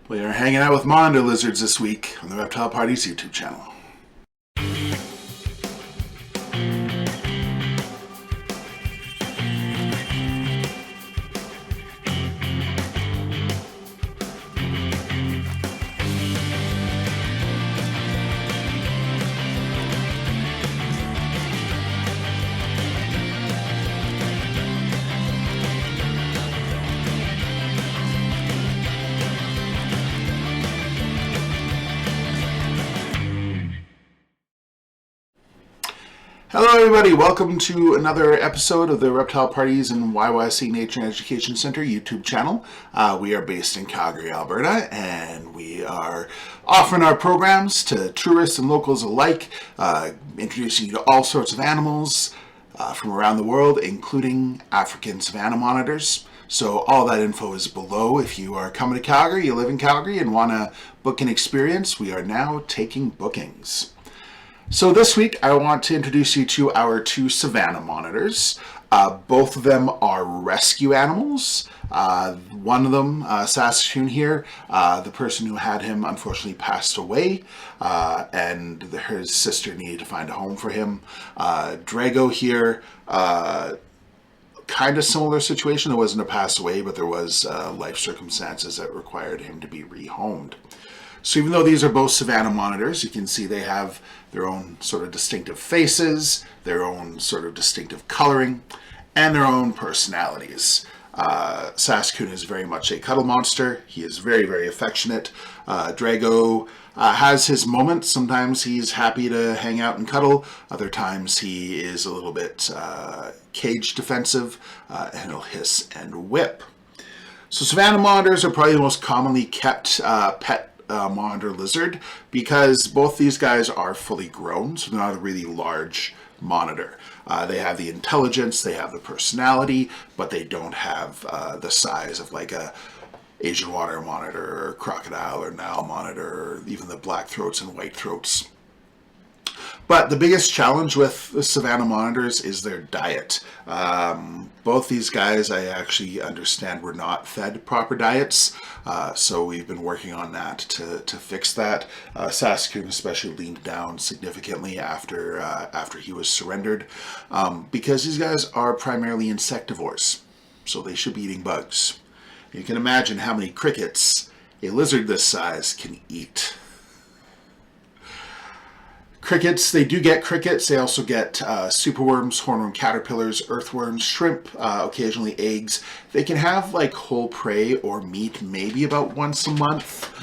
We are hanging out with monitor lizards this week on the Reptile Parties YouTube channel. Hello everybody, welcome to another episode of the Reptile Parties and YYC Nature and Education Center YouTube channel. We are based in Calgary, Alberta, and we are offering our programs to tourists and locals alike, introducing you to all sorts of animals from around the world, including African Savannah Monitors. So all that info is below. If you are coming to Calgary, you live in Calgary, and want to book an experience, we are now taking bookings. So this week, I want to introduce you to our two Savannah Monitors. Both of them are rescue animals. One of them, Saskatoon here, the person who had him unfortunately passed away, and his sister needed to find a home for him. Drago here, kind of similar situation. There wasn't a pass away, but there was life circumstances that required him to be rehomed. So even though these are both Savannah Monitors, you can see they have their own sort of distinctive faces, their own sort of distinctive coloring, and their own personalities. Saskatoon is very much a cuddle monster. He is very, very affectionate. Drago has his moments. Sometimes he's happy to hang out and cuddle. Other times he is a little bit cage defensive, and he'll hiss and whip. So Savannah Monitors are probably the most commonly kept pet monitor lizard because both these guys are fully grown, so they're not a really large monitor. They have the intelligence, they have the personality, but they don't have the size of like a Asian water monitor or crocodile or Nile monitor or even the black throats and white throats. But the biggest challenge with the Savannah Monitors is their diet. Both these guys, I actually understand, were not fed proper diets, so we've been working on that to fix that. Saskatoon especially leaned down significantly after he was surrendered, because these guys are primarily insectivores, so they should be eating bugs. You can imagine how many crickets a lizard this size can eat. Crickets, they do get crickets. They also get superworms, hornworm caterpillars, earthworms, shrimp, occasionally eggs. They can have like whole prey or meat maybe about once a month.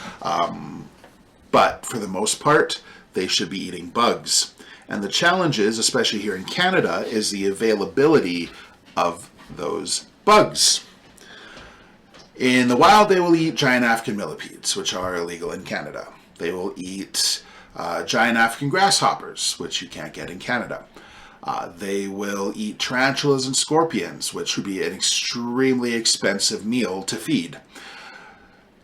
But for the most part, they should be eating bugs. And the challenge is, especially here in Canada, is the availability of those bugs. In the wild, they will eat giant African millipedes, which are illegal in Canada. They will eat giant African grasshoppers, which you can't get in Canada. They will eat tarantulas and scorpions, which would be an extremely expensive meal to feed.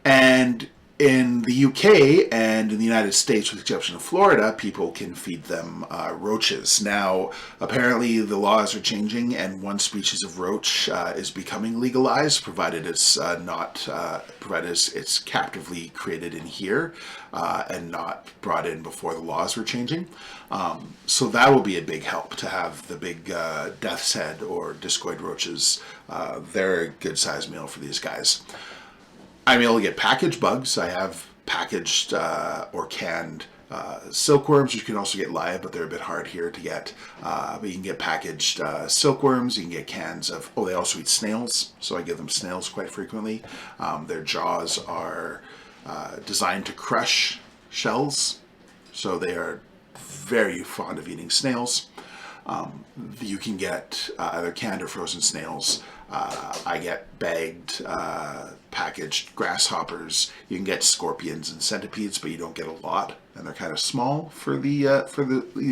And in the UK and in the United States, with the exception of Florida, people can feed them roaches. Now, apparently the laws are changing, and one species of roach is becoming legalized, provided it's it's captively created in here and not brought in before the laws were changing. So that will be a big help to have the big death's head or discoid roaches. They're a good sized meal for these guys. I'm able to get packaged bugs. I have packaged or canned silkworms. You can also get live, but they're a bit hard here to get. But you can get packaged silkworms. You can get cans of, they also eat snails. So I give them snails quite frequently. Their jaws are designed to crush shells. So they are very fond of eating snails. You can get either canned or frozen snails. I get bagged, packaged grasshoppers. You can get scorpions and centipedes, but you don't get a lot, and they're kind of small for the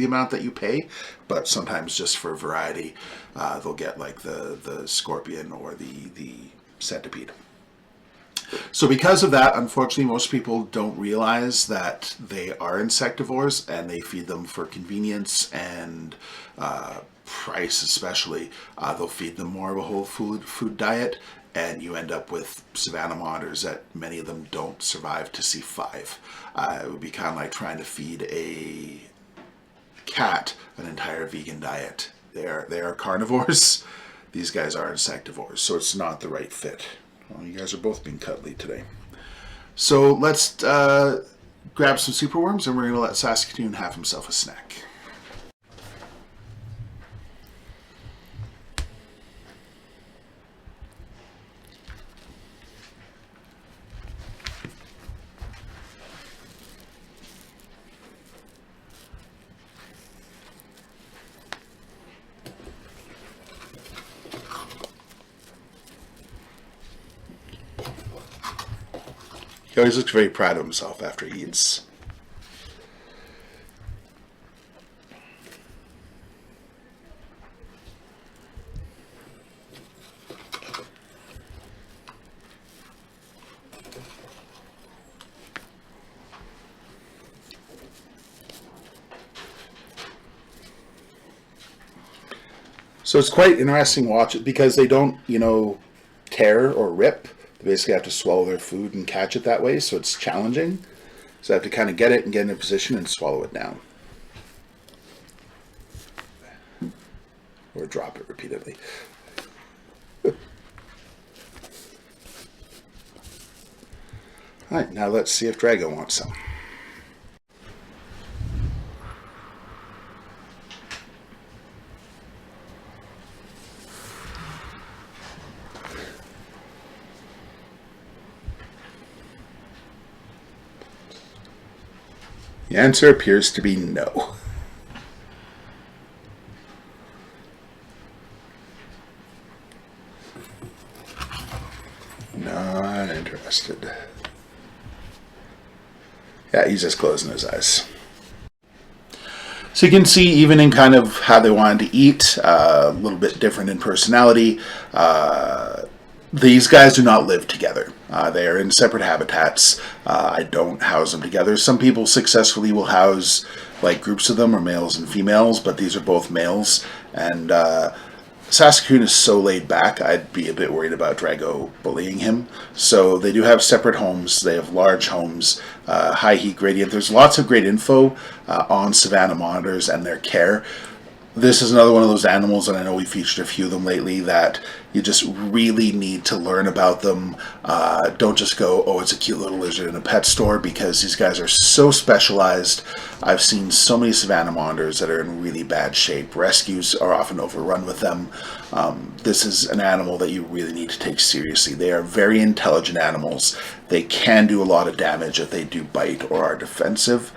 amount that you pay. But sometimes, just for variety, they'll get like the scorpion or the centipede. So because of that, unfortunately, most people don't realize that they are insectivores, and they feed them for convenience and price especially. They'll feed them more of a whole food diet, and you end up with Savannah monitors that many of them don't survive to C5. It would be kind of like trying to feed a cat an entire vegan diet. They are carnivores. These guys are insectivores, so it's not the right fit. Well, you guys are both being cuddly today. So let's grab some superworms, and we're going to let Saskatoon have himself a snack. He always looks very proud of himself after he eats. So it's quite interesting to watch it because they don't, tear or rip. They basically have to swallow their food and catch it that way, so it's challenging. So I have to kind of get it and get in a position and swallow it down. Or drop it repeatedly. Alright, now let's see if Drago wants some. The answer appears to be no. Not interested. Yeah, he's just closing his eyes. So you can see even in kind of how they wanted to eat, a little bit different in personality. These guys do not live together. They are in separate habitats. I don't house them together. Some people successfully will house like groups of them, or males and females, but these are both males. And Saskatoon is so laid back, I'd be a bit worried about Drago bullying him. So they do have separate homes. They have large homes, high heat gradient. There's lots of great info on Savannah monitors and their care. This is another one of those animals, and I know we featured a few of them lately, that you just really need to learn about them. Don't just go, oh, it's a cute little lizard in a pet store, because these guys are so specialized. I've seen so many Savannah monitors that are in really bad shape. Rescues are often overrun with them. This is an animal that you really need to take seriously. They are very intelligent animals. They can do a lot of damage if they do bite or are defensive.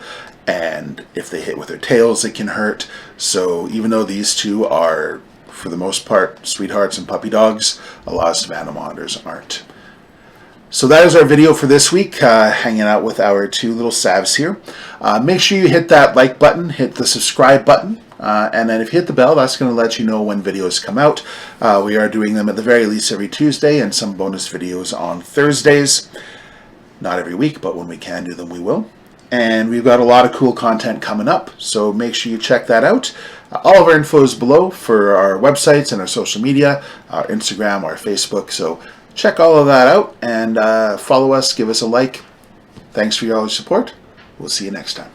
And if they hit with their tails, it can hurt. So even though these two are, for the most part, sweethearts and puppy dogs, a lot of Savannah monitors aren't. So that is our video for this week, hanging out with our two little Savs here. Make sure you hit that like button, hit the subscribe button, and then if you hit the bell, that's going to let you know when videos come out. We are doing them at the very least every Tuesday, and some bonus videos on Thursdays. Not every week, but when we can do them, we will. And we've got a lot of cool content coming up, so make sure you check that out. All of our info is below for our websites and our social media, our Instagram, our Facebook. So check all of that out and follow us, give us a like. Thanks for your support. We'll see you next time.